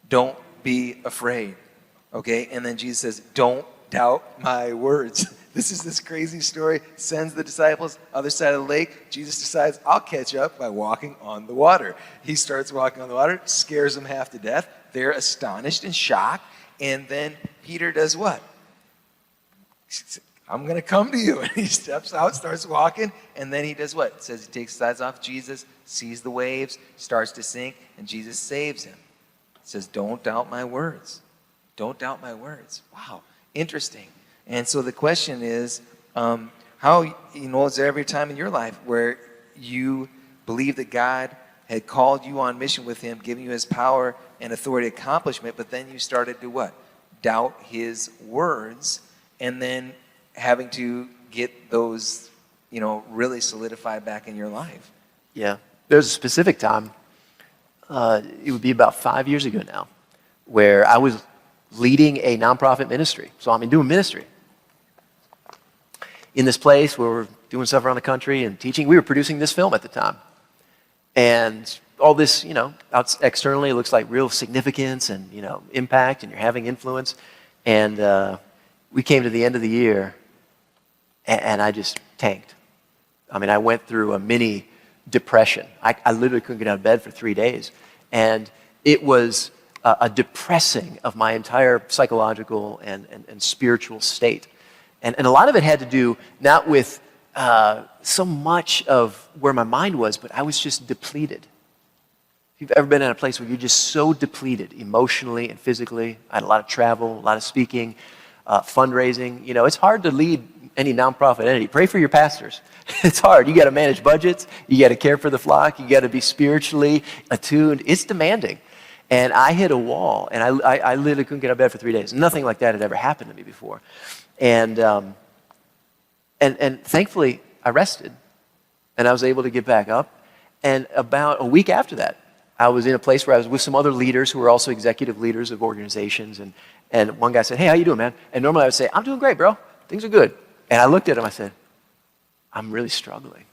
don't be afraid. Okay? And then Jesus says, don't doubt my words. This is this crazy story. Sends the disciples other side of the lake. Jesus decides, I'll catch up by walking on the water. He starts walking on the water, scares them half to death. They're astonished and shocked. And then Peter does what? I'm going to come to you. And he steps out, starts walking, and then he does what? It says he takes his eyes off Jesus, sees the waves, starts to sink, and Jesus saves him. It says, don't doubt my words. Don't doubt my words. Wow, interesting. And so the question is, how, is there ever a time in your life where you believe that God had called you on mission with him, giving you his power and authority accomplishment, but then you started to what? Doubt his words, and then having to get those, really solidified back in your life. Yeah. There's a specific time, it would be about 5 years ago now, where I was leading a nonprofit ministry. So I'm doing ministry. In this place where we're doing stuff around the country and teaching, we were producing this film at the time. And all this, externally it looks like real significance and, impact, and you're having influence. And we came to the end of the year, and I just tanked. I went through a mini depression. I literally couldn't get out of bed for 3 days. And it was a depressing of my entire psychological and spiritual state. And a lot of it had to do not with so much of where my mind was, but I was just depleted. If you've ever been in a place where you're just so depleted emotionally and physically, I had a lot of travel, a lot of speaking, fundraising. It's hard to lead any nonprofit entity. Pray for your pastors. It's hard. You got to manage budgets. You got to care for the flock. You got to be spiritually attuned. It's demanding. And I hit a wall, and I literally couldn't get out of bed for 3 days. Nothing like that had ever happened to me before. And thankfully, I rested, and I was able to get back up. And about a week after that, I was in a place where I was with some other leaders who were also executive leaders of organizations. And one guy said, hey, how you doing, man? And normally I would say, I'm doing great, bro. Things are good. And I looked at him, I said, I'm really struggling.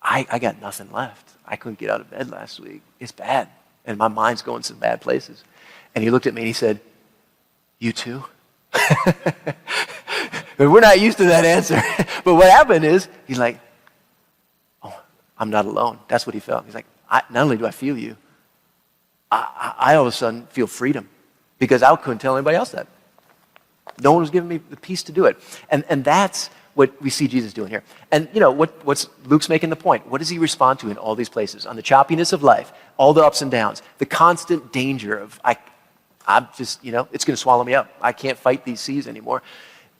I got nothing left. I couldn't get out of bed last week. It's bad. And my mind's going some bad places. And he looked at me and he said, you too? We're not used to that answer. But what happened is, he's like, oh, I'm not alone. That's what he felt. He's like, not only do I feel you, I all of a sudden feel freedom. Because I couldn't tell anybody else that. No one was giving me the peace to do it. And that's what we see Jesus doing here. And what's Luke's making the point. What does he respond to in all these places? On the choppiness of life, all the ups and downs, the constant danger of, I'm just, it's going to swallow me up. I can't fight these seas anymore.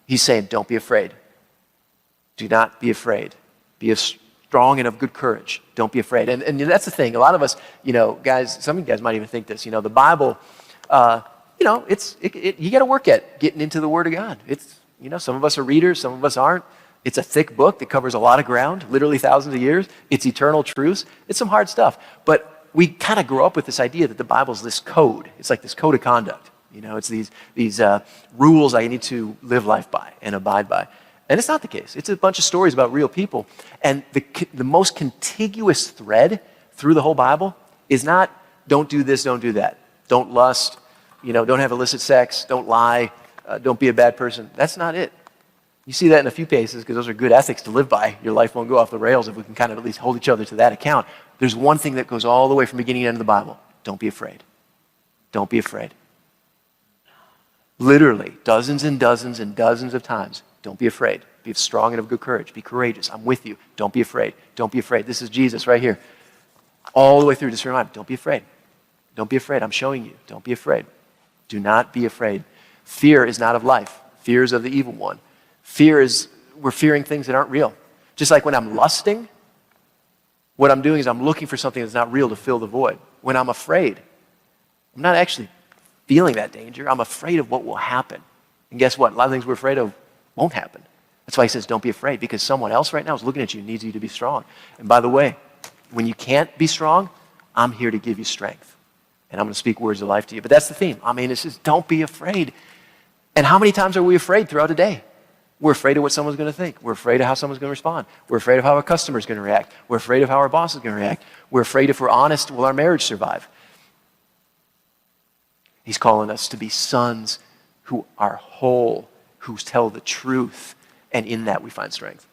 He's saying, don't be afraid. Do not be afraid. Be strong and of good courage. Don't be afraid. And that's the thing. A lot of us, guys, some of you guys might even think this, the Bible, you got to work at getting into the Word of God. It's, some of us are readers, some of us aren't. It's a thick book that covers a lot of ground, literally thousands of years. It's eternal truths. It's some hard stuff. But we kind of grow up with this idea that the Bible's this code. It's like this code of conduct. It's these rules I need to live life by and abide by. And it's not the case. It's a bunch of stories about real people. And the most contiguous thread through the whole Bible is not, don't do this, don't do that. Don't lust, don't have illicit sex, don't lie, don't be a bad person. That's not it. You see that in a few cases because those are good ethics to live by. Your life won't go off the rails if we can kind of at least hold each other to that account. There's one thing that goes all the way from beginning to end of the Bible. Don't be afraid. Don't be afraid. Literally, dozens and dozens and dozens of times. Don't be afraid. Be strong and of good courage. Be courageous. I'm with you. Don't be afraid. Don't be afraid. This is Jesus right here. All the way through, just remind, don't be afraid. Don't be afraid. I'm showing you. Don't be afraid. Do not be afraid. Fear is not of life. Fear is of the evil one. Fear is, we're fearing things that aren't real. Just like when I'm lusting, what I'm doing is I'm looking for something that's not real to fill the void. When I'm afraid, I'm not actually feeling that danger. I'm afraid of what will happen. And guess what? A lot of things we're afraid of won't happen. That's why he says don't be afraid, because someone else right now is looking at you and needs you to be strong. And by the way, when you can't be strong, I'm here to give you strength. And I'm going to speak words of life to you. But that's the theme. It's just don't be afraid. And how many times are we afraid throughout a day? We're afraid of what someone's going to think. We're afraid of how someone's going to respond. We're afraid of how our customer's going to react. We're afraid of how our boss is going to react. We're afraid if we're honest, will our marriage survive? He's calling us to be sons who are whole, who tell the truth, and in that we find strength.